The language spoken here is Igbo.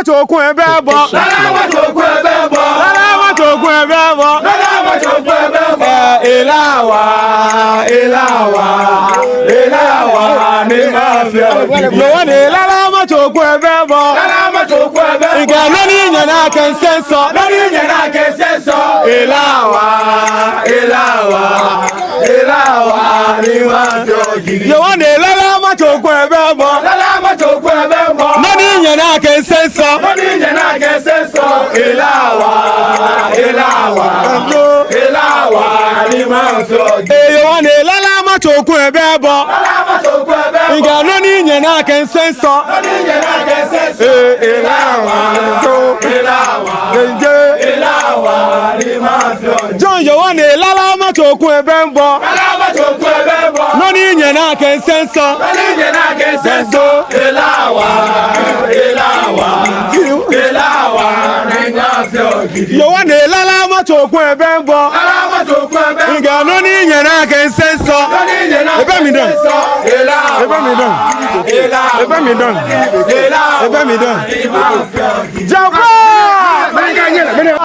machokun ebebo. Lala machokun ebebo. Lala machokun ebebo. Lala machokun ebebo. Ilawa, ilawa, ilawa ni mafia. Yo wani lala machokun ebebo. Lala machokun ebebo. Iga nani nyana consenso. Nani nyana consenso. Ilawa, ilawa, ilawa ni mafia. Yo wani lala machokun ebebo. Lala machokun ebebo. Nani nyana consenso. Nani nyana consenso. Ilawa, ilawa, ilawa ni mafia. Yo wani lala machokun ebebo. Lala machokun ebebo. Iga nani nyana consenso. Nani nyana consenso. Ilawa, ilawa, ilawa ni mafia. John yo wani lala machokun ebebo. Lala machokun ebebo. Nani nyana consenso. Nani nyana consenso. Ilawa, ilawa, ilawa ni mafia. Yo wani lala machokun ebebo. Lala machokun ebebo. Iga nani nyana consenso. Nani nyana Ebe mi don. Ilawa. Ebe mi don. Ebe mi don. Ebe mi don. Japa!